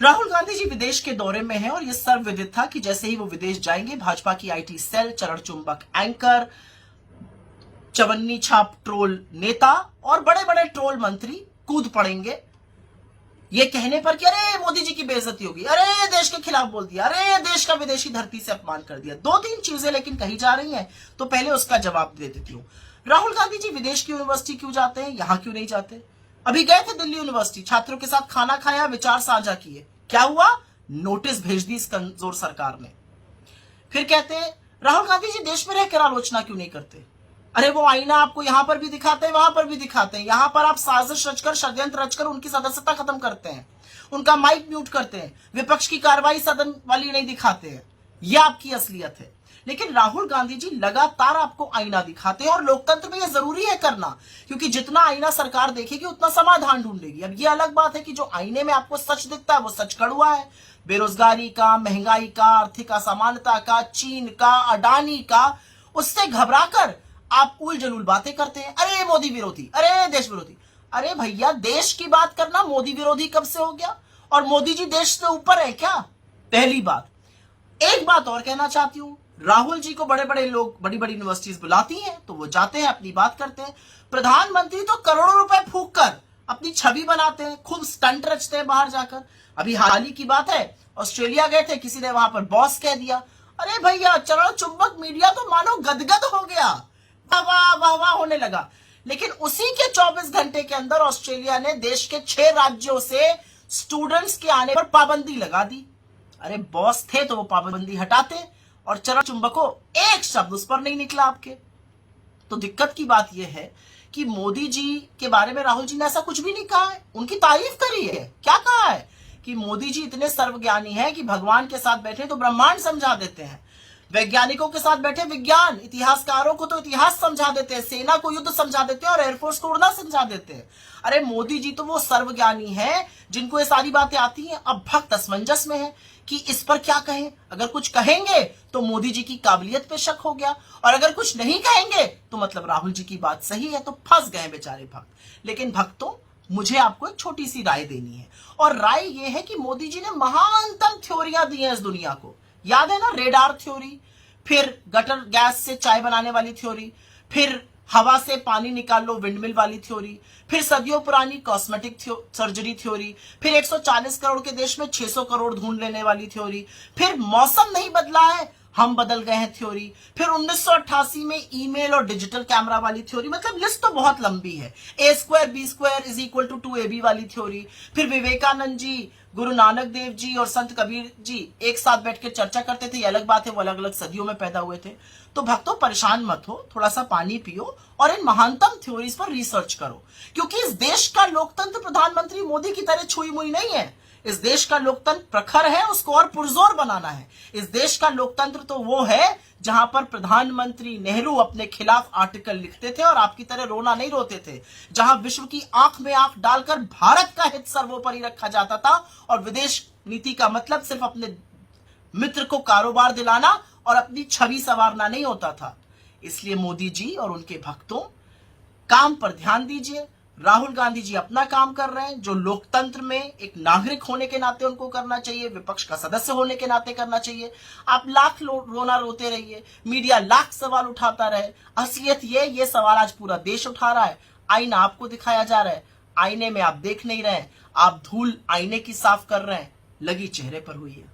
राहुल गांधी जी विदेश के दौरे में हैं और यह सर्वविदित था कि जैसे ही वो विदेश जाएंगे भाजपा की आईटी सेल, चरण चुंबक एंकर, चवन्नी छाप ट्रोल नेता और बड़े बड़े ट्रोल मंत्री कूद पड़ेंगे ये कहने पर कि अरे मोदी जी की बेइज्जती होगी, अरे देश के खिलाफ बोल दिया, अरे देश का विदेशी धरती से अपमान कर दिया। दो तीन चीजें लेकिन कही जा रही हैं, तो पहले उसका जवाब दे देती हूं। राहुल गांधी जी विदेश की यूनिवर्सिटी क्यों जाते हैं, यहां क्यों नहीं जाते? अभी गए थे दिल्ली यूनिवर्सिटी, छात्रों के साथ खाना खाया, विचार साझा किए, क्या हुआ? नोटिस भेज दी इस कमजोर सरकार ने। फिर कहते हैं राहुल गांधी जी देश में रहकर आलोचना क्यों नहीं करते? अरे वो आईना आपको यहां पर भी दिखाते हैं, वहां पर भी दिखाते हैं। यहां पर आप साजिश रचकर, षड्यंत्र रचकर उनकी सदस्यता खत्म करते हैं, उनका माइक म्यूट करते हैं, विपक्ष की कार्रवाई सदन वाली नहीं दिखाते हैं। यह आपकी असलियत है। लेकिन राहुल गांधी जी लगातार आपको आईना दिखाते हैं और लोकतंत्र में यह जरूरी है करना, क्योंकि जितना आईना सरकार देखेगी उतना समाधान ढूंढेगी। अब यह अलग बात है कि जो आईने में आपको सच दिखता है वो सच कड़वा है, बेरोजगारी का, महंगाई का, आर्थिक असमानता का, चीन का, अडानी का। उससे घबराकर आप उल जलूल बातें करते हैं, अरे मोदी विरोधी, अरे देश विरोधी। अरे भैया, देश की बात करना मोदी विरोधी कब से हो गया? और मोदी जी देश से ऊपर है क्या? पहली बात। एक बात और कहना चाहती हूं, राहुल जी को बड़े बड़े लोग बड़ी बड़ी यूनिवर्सिटीज बुलाती हैं तो वो जाते हैं, अपनी बात करते हैं। प्रधानमंत्री तो करोड़ों रुपए फूंक कर अपनी छवि बनाते हैं, खूब स्टंट रचते हैं बाहर जाकर। अभी हाल ही की बात है, ऑस्ट्रेलिया गए थे, किसी ने वहां पर बॉस कह दिया। अरे भैया, चरण चुंबक मीडिया तो मानो गदगद हो गया, वाह वाह वाह होने लगा। लेकिन उसी के 24 घंटे के अंदर ऑस्ट्रेलिया ने देश के 6 राज्यों से स्टूडेंट्स के आने पर पाबंदी लगा दी। अरे बॉस थे तो वो पाबंदी हटाते, और चरण चुंबको एक शब्द उस पर नहीं निकला आपके। तो दिक्कत की बात यह है कि मोदी जी के बारे में राहुल जी ने ऐसा कुछ भी नहीं कहा है, उनकी तारीफ करी है। क्या कहा है कि मोदी जी इतने सर्वज्ञानी हैं कि भगवान के साथ बैठे तो ब्रह्मांड समझा देते हैं, वैज्ञानिकों के साथ बैठे विज्ञान, इतिहासकारों को तो इतिहास समझा देते हैं, सेना को युद्ध समझा देते हैं और एयरफोर्स को उड़ना समझा देते हैं। अरे मोदी जी तो वो सर्वज्ञानी हैं जिनको ये सारी बातें आती हैं। अब भक्त असमंजस में है कि इस पर क्या कहें। अगर कुछ कहेंगे तो मोदी जी की काबिलियत पे शक हो गया, और अगर कुछ नहीं कहेंगे तो मतलब राहुल जी की बात सही है, तो फंस गए बेचारे भक्त। लेकिन भक्तों, मुझे आपको एक छोटी सी राय देनी है, और राय यह है कि मोदी जी ने महानतम थ्योरियां दी हैं इस दुनिया को। याद है ना, रेडार थ्योरी, फिर गटर गैस से चाय बनाने वाली थ्योरी, फिर हवा से पानी निकाल लो विंडमिल वाली थ्योरी, फिर सदियों पुरानी कॉस्मेटिक सर्जरी थ्योरी, फिर 140 करोड़ के देश में 600 करोड़ ढूंढ लेने वाली थ्योरी, फिर मौसम नहीं बदला है हम बदल गए हैं थ्योरी, फिर 1988 में ईमेल और डिजिटल कैमरा वाली थ्योरी। मतलब लिस्ट तो बहुत लंबी है। A²B² = 2AB वाली थ्योरी, फिर विवेकानंद जी, गुरु नानक देव जी और संत कबीर जी एक साथ बैठ के चर्चा करते थे। ये अलग बात है, वो अलग अलग सदियों में पैदा हुए थे। तो भक्तों, परेशान मत हो, थोड़ा सा पानी पियो और इन महानतम थ्योरीज पर रिसर्च करो, क्योंकि इस देश का लोकतंत्र प्रधानमंत्री मोदी की तरह छुई मुई नहीं है। इस देश का लोकतंत्र प्रखर है, उसको और पुरजोर बनाना है। इस देश का लोकतंत्र तो वो है जहां पर प्रधानमंत्री नेहरू अपने खिलाफ आर्टिकल लिखते थे और आपकी तरह रोना नहीं रोते थे, जहां विश्व की आंख में आंख डालकर भारत का हित सर्वोपरि रखा जाता था, और विदेश नीति का मतलब सिर्फ अपने मित्र को कारोबार दिलाना और अपनी छवि संवारना नहीं होता था। इसलिए मोदी जी और उनके भक्तों, काम पर ध्यान दीजिए। राहुल गांधी जी अपना काम कर रहे हैं, जो लोकतंत्र में एक नागरिक होने के नाते उनको करना चाहिए, विपक्ष का सदस्य होने के नाते करना चाहिए। आप लाख रोना रोते रहिए, मीडिया लाख सवाल उठाता रहे, असलियत ये सवाल आज पूरा देश उठा रहा है। आईना आपको दिखाया जा रहा है, आईने में आप देख नहीं रहे हैं, आप धूल आईने की साफ कर रहे हैं, लगी चेहरे पर हुई है।